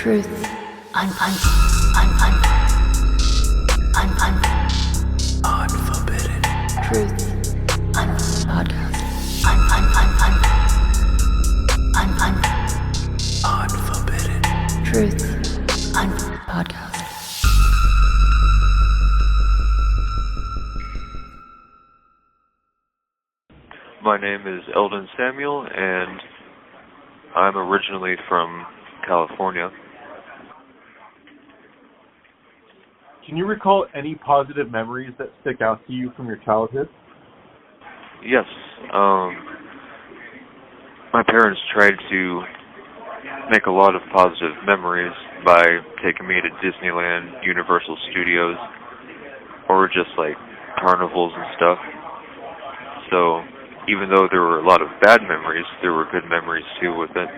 Truth. Unforbidden. Truth. Podcast. Unforbidden. Truth. Podcast. My name is Eldon Samuel, and I'm originally from California. Can you recall any positive memories that stick out to you from your childhood? Yes. My parents tried to make a lot of positive memories by taking me to Disneyland, Universal Studios, or just like carnivals and stuff. So even though there were a lot of bad memories, there were good memories too with it.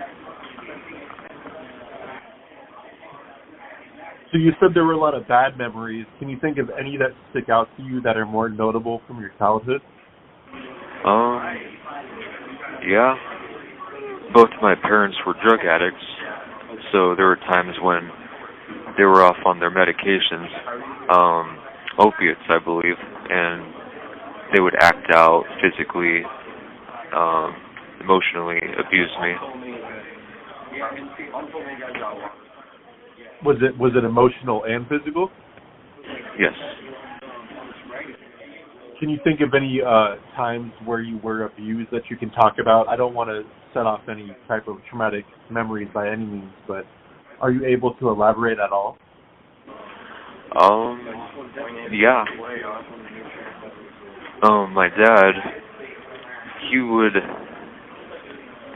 So you said there were a lot of bad memories. Can you think of any that stick out to you that are more notable from your childhood? Yeah. Both my parents were drug addicts, so there were times when they were off on their medications, opiates, I believe, and they would act out physically, emotionally abuse me. Was it emotional and physical? Yes. Can you think of any times where you were abused that you can talk about? I don't want to set off any type of traumatic memories by any means, but are you able to elaborate at all? Yeah. My dad, he would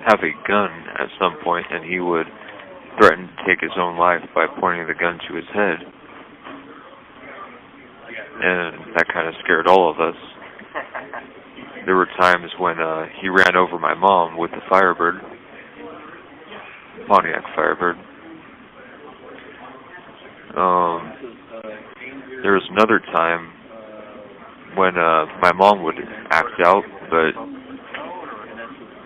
have a gun at some point, and he would threaten to take his own life by pointing the gun to his head. And that kind of scared all of us. There were times when he ran over my mom with the Firebird, Pontiac Firebird. There was another time when my mom would act out, but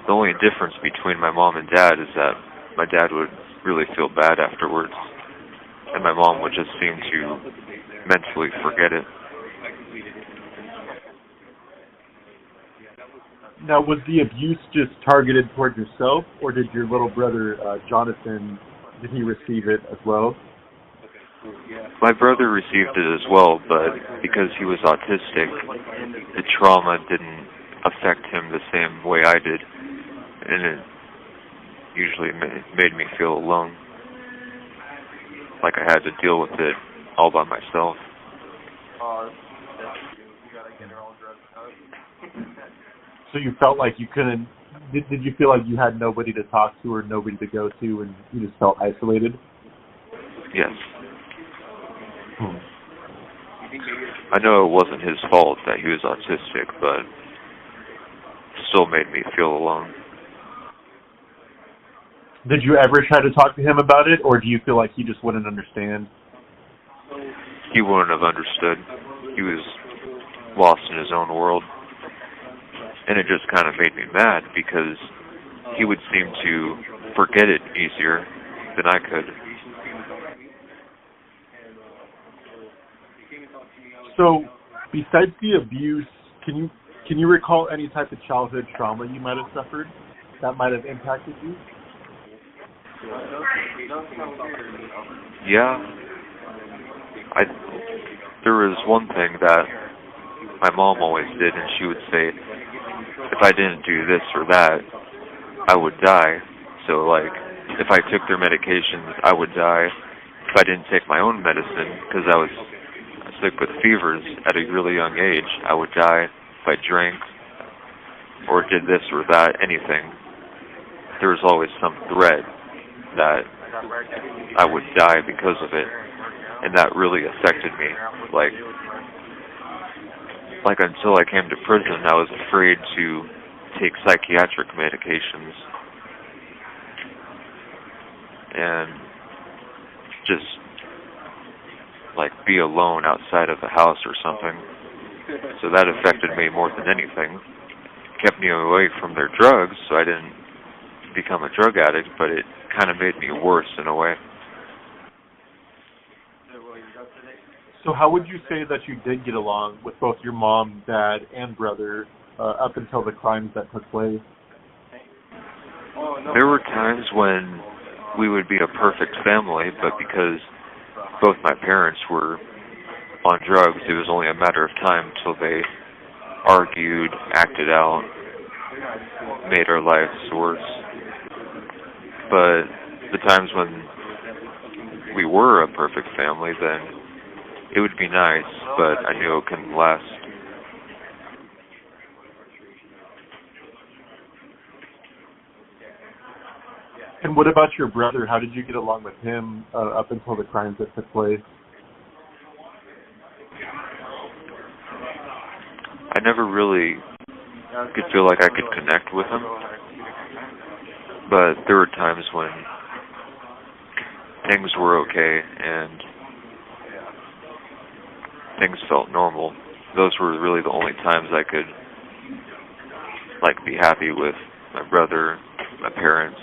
the only difference between my mom and dad is that my dad would really feel bad afterwards, and my mom would just seem to mentally forget it. Now, was the abuse just targeted toward yourself, or did your little brother, Jonathan, did he receive it as well? My brother received it as well, but because he was autistic, the trauma didn't affect him the same way I did, and it usually made me feel alone, like I had to deal with it all by myself. So you felt like you couldn't, did you feel like you had nobody to talk to or nobody to go to, and you just felt isolated? Yes. I know it wasn't his fault that he was autistic, but it still made me feel alone. Did you ever try to talk to him about it, or do you feel like he just wouldn't understand? He wouldn't have understood. He was lost in his own world. And it just kind of made me mad because he would seem to forget it easier than I could. So, besides the abuse, can you recall any type of childhood trauma you might have suffered that might have impacted you? Yeah. There was one thing that my mom always did, and she would say, if I didn't do this or that, I would die. So, like, if I took their medications, I would die. If I didn't take my own medicine, because I was sick with fevers at a really young age, I would die. If I drank or did this or that, anything, there was always some threat that I would die because of it, and that really affected me. Like until I came to prison, I was afraid to take psychiatric medications and just like be alone outside of the house or something. So that affected me more than anything. Kept me away from their drugs, so I didn't become a drug addict, but it kind of made me worse in a way. So how would you say that you did get along with both your mom, dad, and brother up until the crimes that took place? There were times when we would be a perfect family, but because both my parents were on drugs, it was only a matter of time till they argued, acted out, made our lives worse. But the times when we were a perfect family, then it would be nice, but I knew it couldn't last. And what about your brother? How did you get along with him up until the crimes that took place? I never really could feel like I could connect with him, but there were times when things were okay and things felt normal. Those were really the only times I could be happy with my brother, my parents.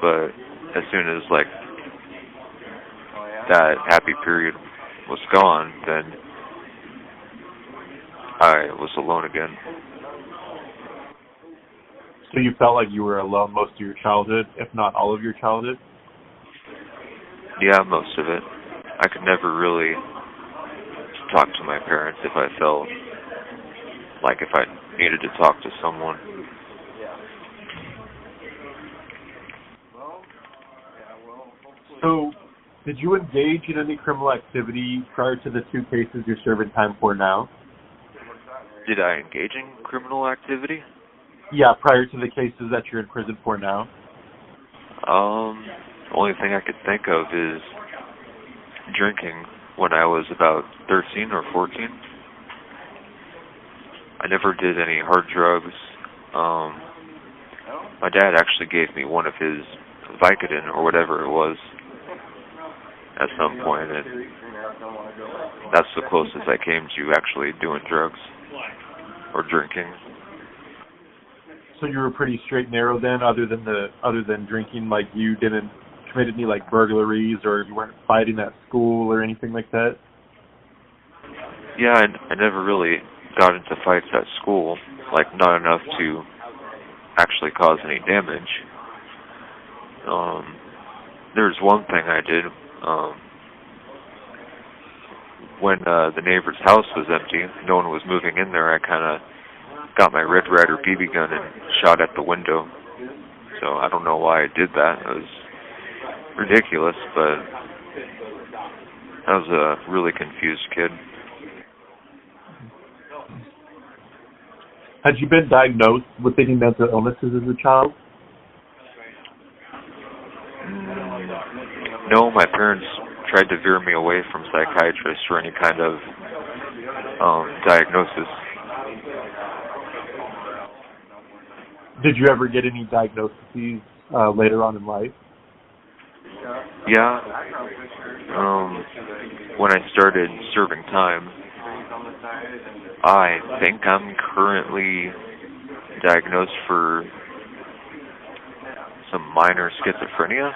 But as soon as that happy period was gone, then I was alone again. So you felt like you were alone most of your childhood, if not all of your childhood? Yeah, most of it. I could never really talk to my parents if I felt like if I needed to talk to someone. So, did you engage in any criminal activity prior to the 2 cases you're serving time for now? Did I engage in criminal activity? Yeah, prior to the cases that you're in prison for now. The only thing I could think of is drinking when I was about 13 or 14. I never did any hard drugs. My dad actually gave me one of his Vicodin or whatever it was at some point, and that's the closest I came to actually doing drugs or drinking. So you were pretty straight and narrow then, other than drinking. Like you didn't commit any burglaries, or you weren't fighting at school or anything like that. Yeah, I never really got into fights at school, not enough to actually cause any damage. There's one thing I did. When the neighbor's house was empty, no one was moving in there, I kind of got my Red Ryder BB gun and shot at the window. So I don't know why I did that. It was ridiculous, but I was a really confused kid. Had you been diagnosed with any mental illnesses as a child? No, my parents tried to veer me away from psychiatrists or any kind of diagnosis. Did you ever get any diagnoses later on in life? Yeah. When I started serving time, I think I'm currently diagnosed for some minor schizophrenia.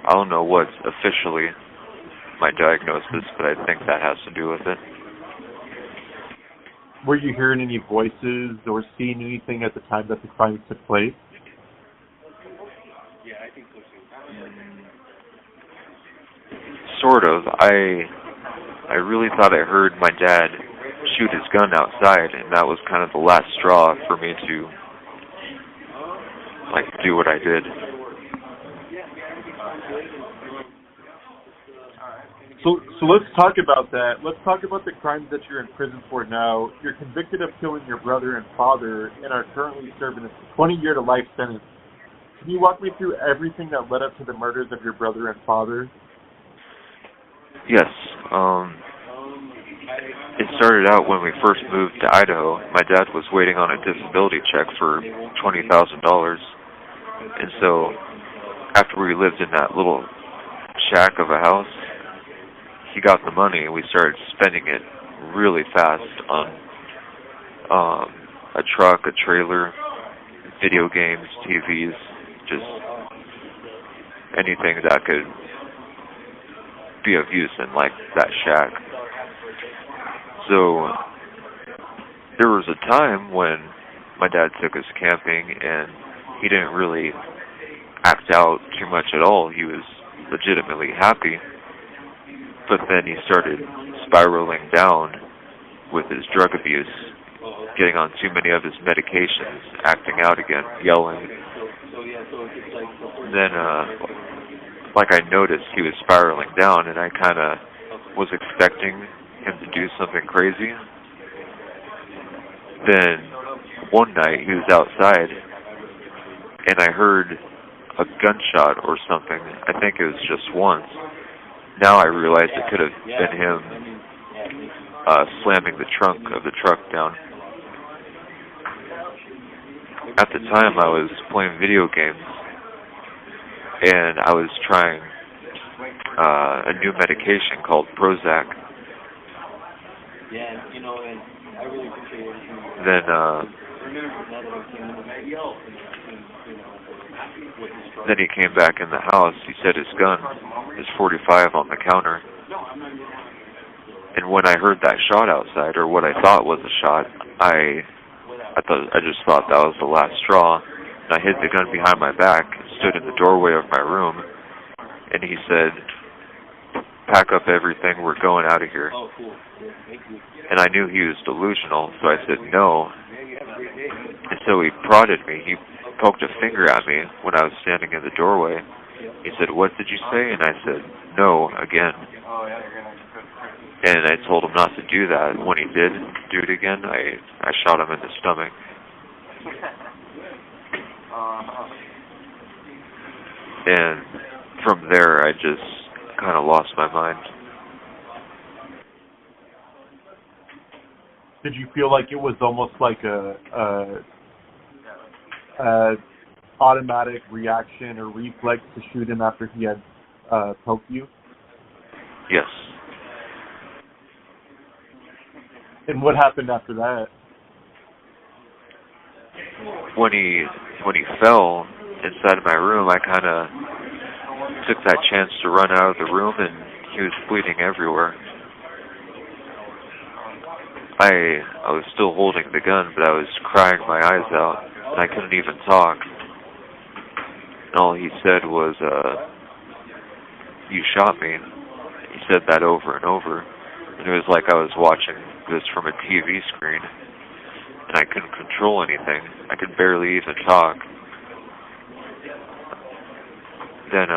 I don't know what's officially my diagnosis, but I think that has to do with it. Were you hearing any voices or seeing anything at the time that the crimes took place? Sort of. I really thought I heard my dad shoot his gun outside, and that was kind of the last straw for me to do what I did. So let's talk about that. Let's talk about the crimes that you're in prison for now. You're convicted of killing your brother and father and are currently serving a 20-year to life sentence. Can you walk me through everything that led up to the murders of your brother and father? Yes. It started out when we first moved to Idaho. My dad was waiting on a disability check for $20,000. And so after we lived in that little shack of a house, he got the money and we started spending it really fast on a truck, a trailer, video games, TVs, just anything that could be of use in like that shack. So there was a time when my dad took us camping and he didn't really act out too much at all. He was legitimately happy, but then he started spiraling down with his drug abuse, getting on too many of his medications, acting out again, yelling. Then, like I noticed he was spiraling down, and I kind of was expecting him to do something crazy. Then, one night, he was outside, and I heard a gunshot or something. I think it was just once. Now I realize it could have been him slamming the trunk of the truck down. At the time, I was playing video games, and I was trying a new medication called Prozac. Then he came back in the house. He set his gun, his .45, on the counter. And when I heard that shot outside, or what I thought was a shot, I just thought that was the last straw. And I hid the gun behind my back, stood in the doorway of my room, and he said, "Pack up everything, we're going out of here." And I knew he was delusional, so I said no. And so he prodded me. He poked a finger at me when I was standing in the doorway. He said, "What did you say?" And I said, "No," again. And I told him not to do that. When he did do it again, I shot him in the stomach. And from there, I just kind of lost my mind. Did you feel like it was almost like a automatic reaction or reflex to shoot him after he had poked you? Yes. And what happened after that? When he fell inside of my room, I kind of took that chance to run out of the room, and he was bleeding everywhere. I was still holding the gun, but I was crying my eyes out, and I couldn't even talk. And all he said was, "You shot me." He said that over and over. And it was like I was watching this from a TV screen, and I couldn't control anything. I could barely even talk. Then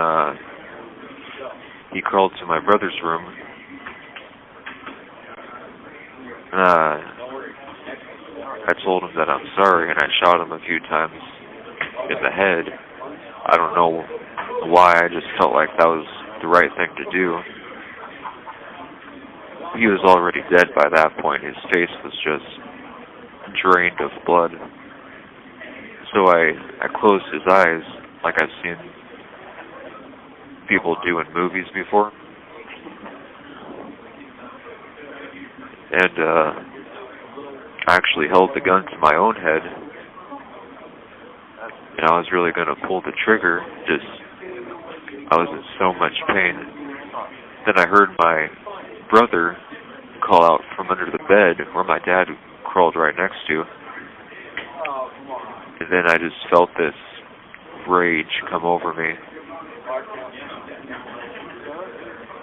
he crawled to my brother's room. I told him that I'm sorry, and I shot him a few times in the head. I don't know why, I just felt like that was the right thing to do. He was already dead by that point. His face was just drained of blood. So I closed his eyes like I've seen people do in movies before. And I actually held the gun to my own head, and I was really going to pull the trigger, I was in so much pain. Then I heard my brother call out from under the bed where my dad crawled right next to, and then I just felt this rage come over me.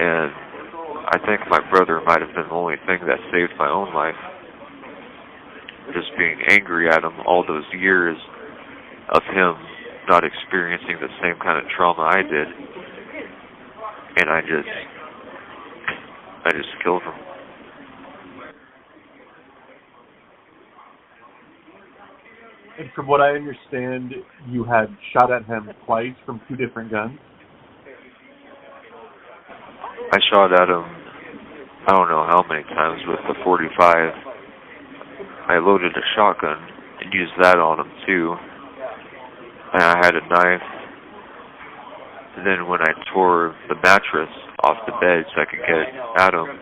And I think my brother might have been the only thing that saved my own life. Just being angry at him all those years of him not experiencing the same kind of trauma I did. And I just killed him. And from what I understand, you had shot at him twice from two different guns? I shot at him, I don't know how many times with the .45. I loaded a shotgun and used that on him too. And I had a knife. And then when I tore the mattress off the bed so I could get at him,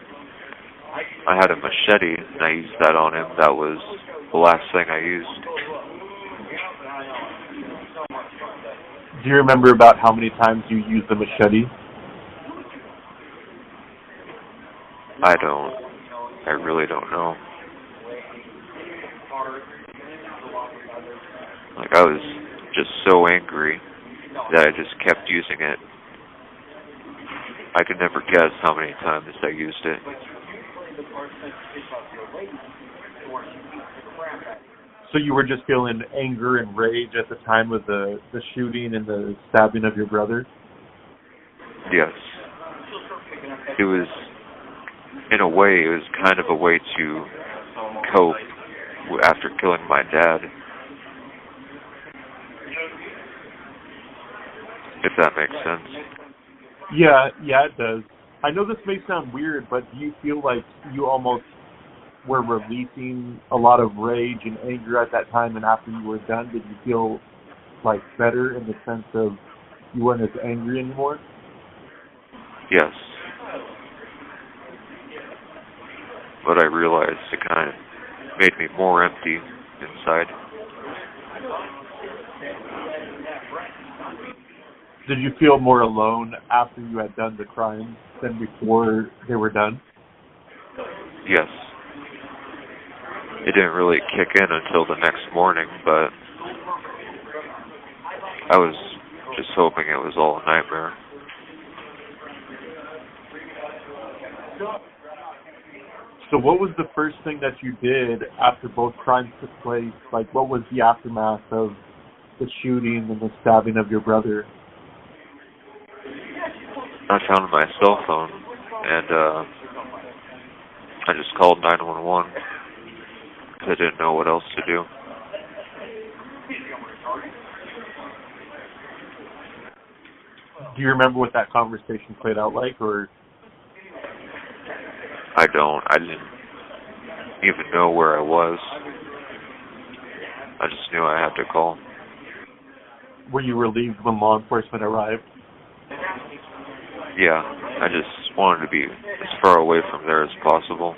I had a machete and I used that on him. That was the last thing I used. Do you remember about how many times you used the machete? I don't. I really don't know. Like, I was just so angry that I just kept using it. I could never guess how many times I used it. So you were just feeling anger and rage at the time of the shooting and the stabbing of your brother? Yes. It was, in a way, it was kind of a way to cope after killing my dad. If that makes sense. Yeah, it does. I know this may sound weird, but do you feel like you almost were releasing a lot of rage and anger at that time, and after you were done, did you feel like better in the sense of you weren't as angry anymore? Yes. But I realized it kind of made me more empty inside. Did you feel more alone after you had done the crimes than before they were done? Yes. It didn't really kick in until the next morning, but I was just hoping it was all a nightmare. So what was the first thing that you did after both crimes took place? Like, what was the aftermath of the shooting and the stabbing of your brother? I found my cell phone, and I just called 911 because I didn't know what else to do. Do you remember what that conversation played out like, or? I don't. I didn't even know where I was. I just knew I had to call. Were you relieved when law enforcement arrived? Yeah, I just wanted to be as far away from there as possible.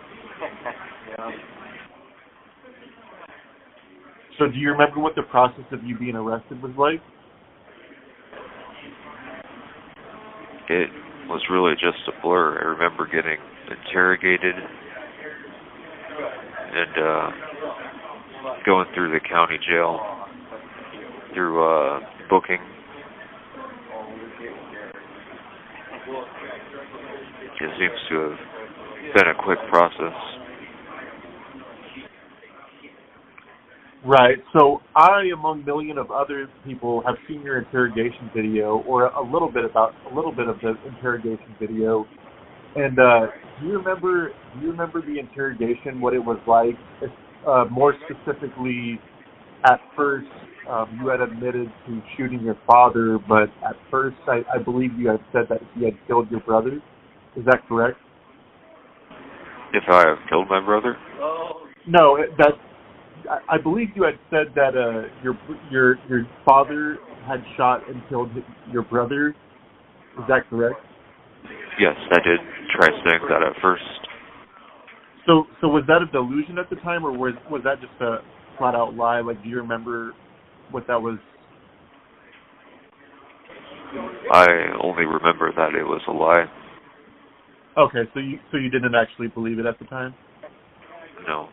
So do you remember what the process of you being arrested was like? It was really just a blur. I remember getting interrogated and going through the county jail through booking. It seems to have been a quick process. Right. So I, among millions of other people, have seen your interrogation video, or a little bit of the interrogation video. And do you remember the interrogation? What it was like? More specifically, at first, you had admitted to shooting your father, but at first, I believe you had said that he had killed your brother. Is that correct? If I have killed my brother? No, I believe you had said that your father had shot and killed your brother. Is that correct? Yes, I did try saying that at first. So was that a delusion at the time, or was that just a flat out lie? Like, do you remember what that was? I only remember that it was a lie. Okay, so you didn't actually believe it at the time? No.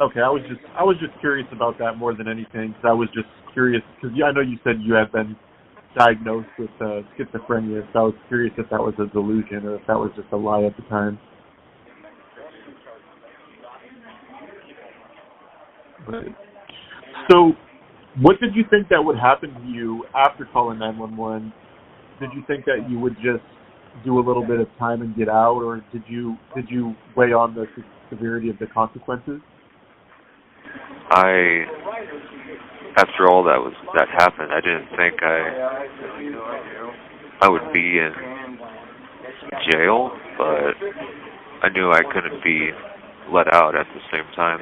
Okay, I was just curious about that more than anything. Cause I was just curious because I know you said you had been diagnosed with schizophrenia, so I was curious if that was a delusion or if that was just a lie at the time. But, so, what did you think that would happen to you after calling 911? Did you think that you would just do a little bit of time and get out, or did you weigh on the severity of the consequences? After all that happened, I didn't think I would be in jail, but I knew I couldn't be let out at the same time.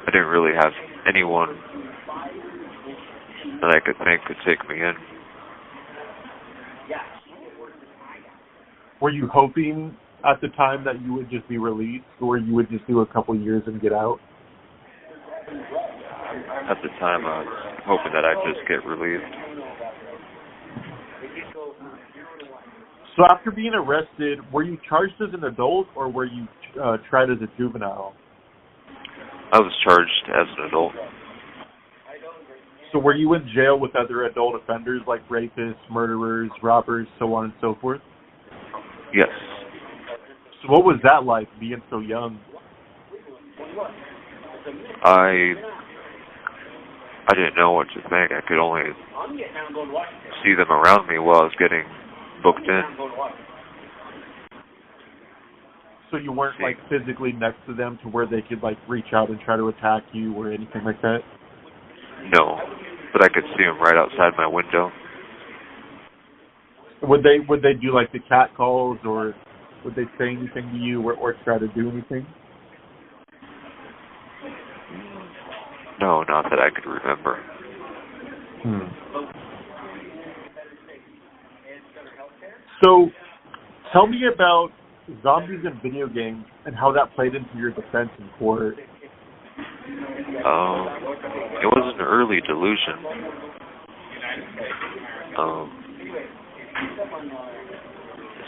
I didn't really have anyone that I could think could take me in. Were you hoping at the time that you would just be released, or you would just do a couple years and get out? at the time I was hoping that I'd just get relieved. So after being arrested, were you charged as an adult or were you tried as a juvenile? I was charged as an adult. So were you in jail with other adult offenders like rapists, murderers, robbers, so on and so forth? Yes. So what was that like, being so young? I didn't know what to think. I could only see them around me while I was getting booked in. So you weren't like physically next to them to where they could like reach out and try to attack you or anything like that? No, but I could see them right outside my window. Would they do like the cat calls, or would they say anything to you or try to do anything? No, not that I could remember. So, tell me about zombies in video games and how that played into your defense in court. It was an early delusion.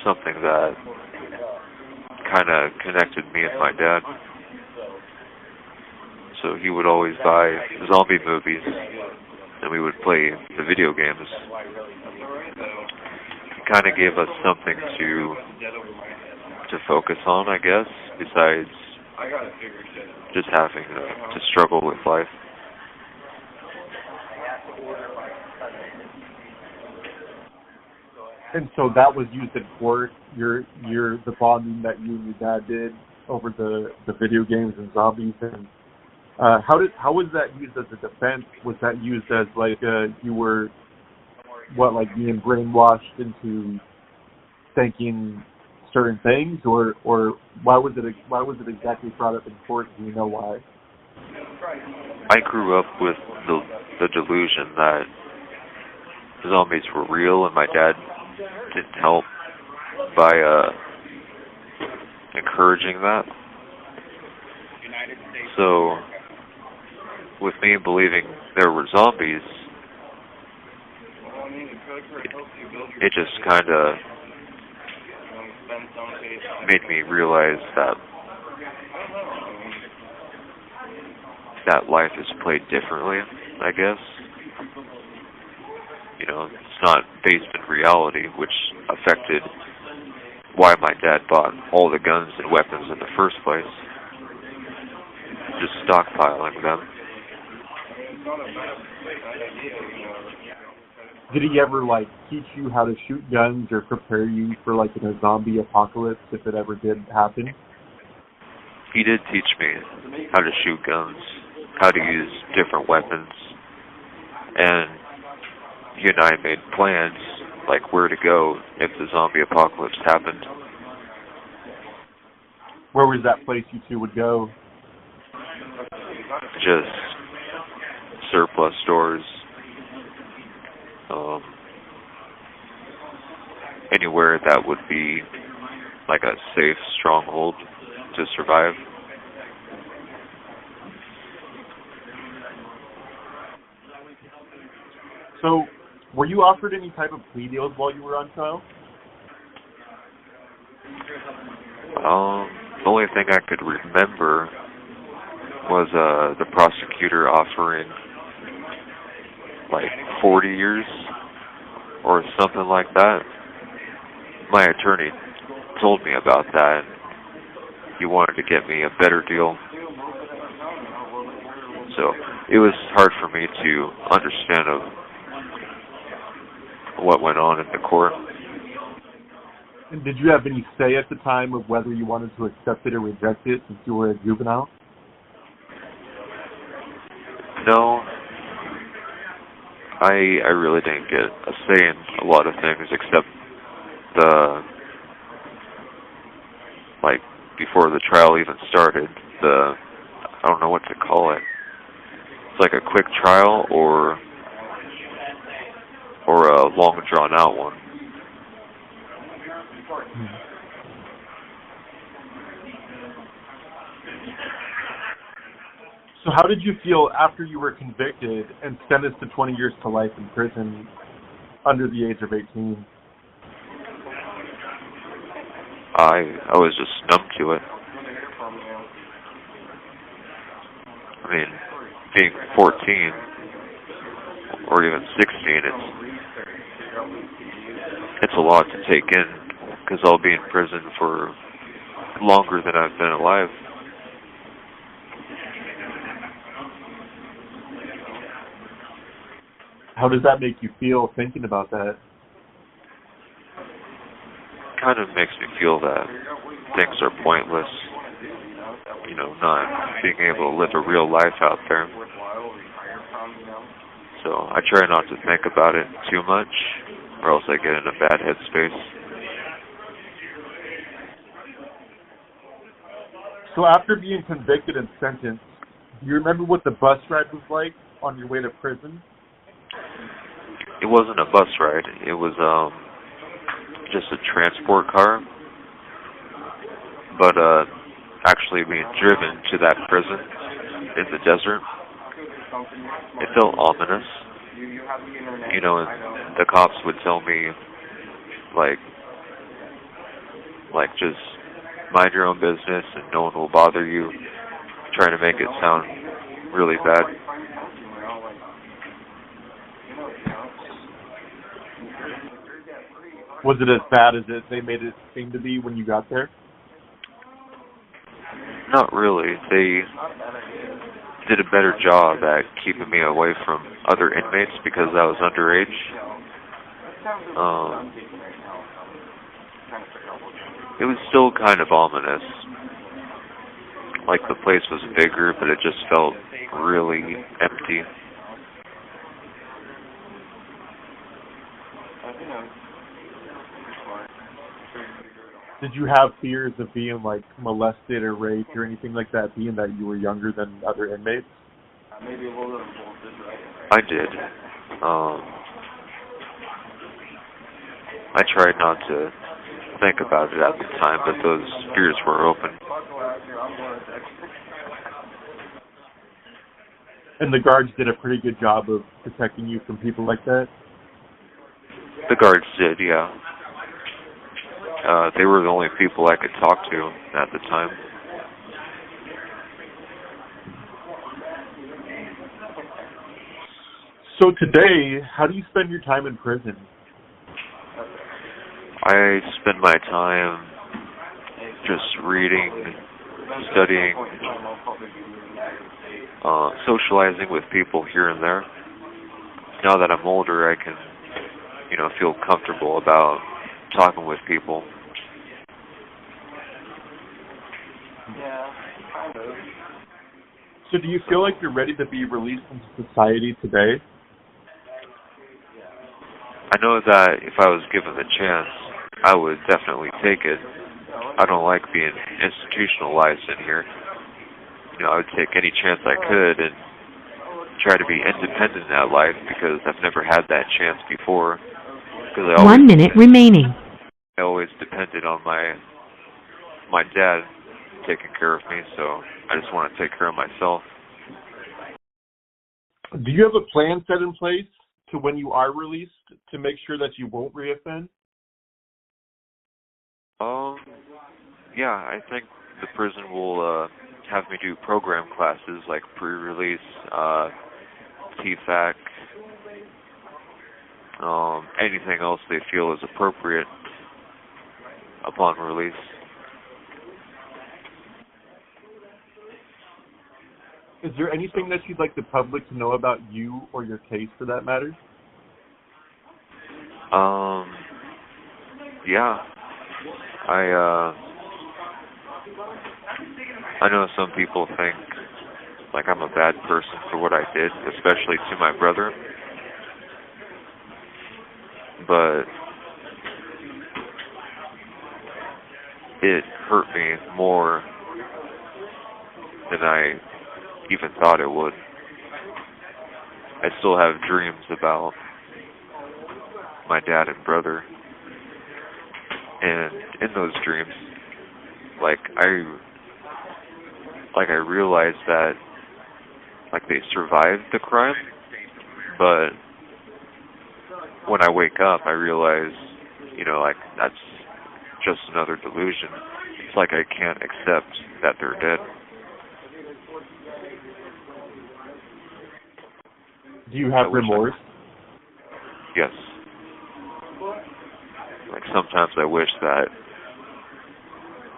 Something that kind of connected me and my dad. So he would always buy zombie movies, and we would play the video games. It kind of gave us something to focus on, I guess, besides just having to struggle with life. And so that was used in court, the bonding that you and your dad did over the video games and zombies. And how was that used as a defense? Was that used as like you were being brainwashed into thinking certain things, or why was it exactly brought up in court? Do you know why? I grew up with the delusion that zombies were real, and my dad didn't help by encouraging that. So, with me believing there were zombies, it just kind of made me realize that life is played differently, I guess. You know, it's not based in reality, which affected why my dad bought all the guns and weapons in the first place. Just stockpiling them. Did he ever teach you how to shoot guns or prepare you for in a zombie apocalypse if it ever did happen? He did teach me how to shoot guns, how to use different weapons, and he and I made plans where to go if the zombie apocalypse happened. Where was that place you two would go? Just surplus stores. Anywhere that would be a safe stronghold to survive. So, were you offered any type of plea deals while you were on trial? The only thing I could remember was the prosecutor offering 40 years or something like that. My attorney told me about that, and he wanted to get me a better deal. So it was hard for me to understand what went on in the court. And did you have any say at the time of whether you wanted to accept it or reject it since you were a juvenile? No. I really didn't get a say in a lot of things except before the trial even started, I don't know what to call it. It's a quick trial or a long drawn out one. So how did you feel after you were convicted and sentenced to 20 years to life in prison under the age of 18? I was just numb to it. I mean, being 14 or even 16, it's a lot to take in because I'll be in prison for longer than I've been alive. How does that make you feel thinking about that? Kind of makes me feel that things are pointless. You know, not being able to live a real life out there. So I try not to think about it too much, or else I get in a bad headspace. So after being convicted and sentenced, do you remember what the bus ride was like on your way to prison? It wasn't a bus ride. It was just a transport car, but actually being driven to that prison in the desert. It felt ominous. You know, and the cops would tell me, like just mind your own business and no one will bother you, trying to make it sound really bad. Was it as bad as they made it seem to be when you got there? Not really. They did a better job at keeping me away from other inmates because I was underage. It was still kind of ominous. Like the place was bigger, but it just felt really empty. Did you have fears of being like molested or raped or anything like that, being that you were younger than other inmates? I did. I tried not to think about it at the time, but those fears were open. And the guards did a pretty good job of protecting you from people like that? The guards did, yeah. They were the only people I could talk to at the time. So today, how do you spend your time in prison? I spend my time just reading, studying, socializing with people here and there. Now that I'm older, I can, feel comfortable about talking with people. So do you feel like you're ready to be released into society today? I know that if I was given the chance, I would definitely take it. I don't like being institutionalized in here. I would take any chance I could and try to be independent in that life because I've never had that chance before. 1 minute remaining. I always depended on my dad taking care of me, so I just want to take care of myself. Do you have a plan set in place to when you are released to make sure that you won't reoffend? Yeah, I think the prison will have me do program classes like pre-release, TFAC, anything else they feel is appropriate upon release. Is there anything that you'd like the public to know about you or your case for that matter? Yeah. I know some people think like I'm a bad person for what I did, especially to my brother. But it hurt me more than I even thought it would. I still have dreams about my dad and brother. And in those dreams, I realized that like they survived the crime, but when I wake up, I realize, like that's just another delusion. It's like I can't accept that they're dead. Do you have remorse? Yes. Like sometimes I wish that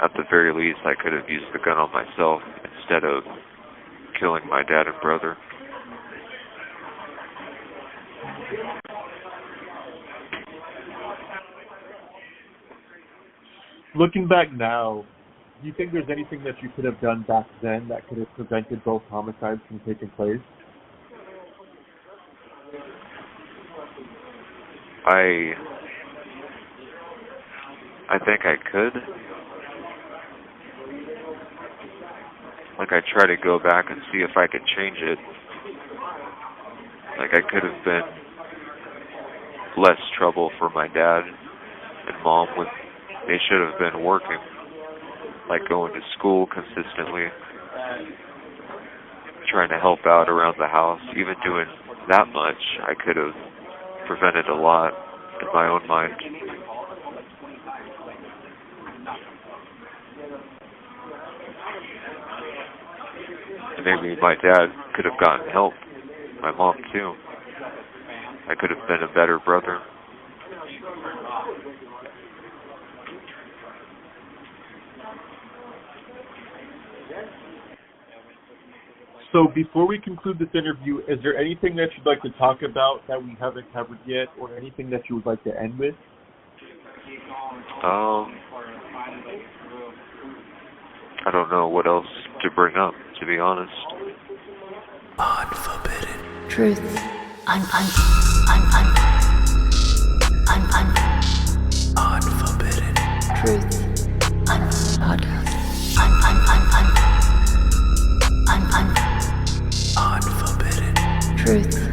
at the very least I could have used the gun on myself instead of killing my dad and brother. Looking back now, do you think there's anything that you could have done back then that could have prevented both homicides from taking place? I think I could. Like I try to go back and see if I could change it. Like I could have been less trouble for my dad and mom when they should have been working. Like going to school consistently, trying to help out around the house. Even doing that much, I could have prevented a lot in my own mind. And maybe my dad could have gotten help. My mom too. I could have been a better brother. So before we conclude this interview, is there anything that you'd like to talk about that we haven't covered yet, or anything that you would like to end with? I don't know what else to bring up, to be honest. Unforbidden Truth. Unforbidden Truth. Podcast. Unforbidden Truth.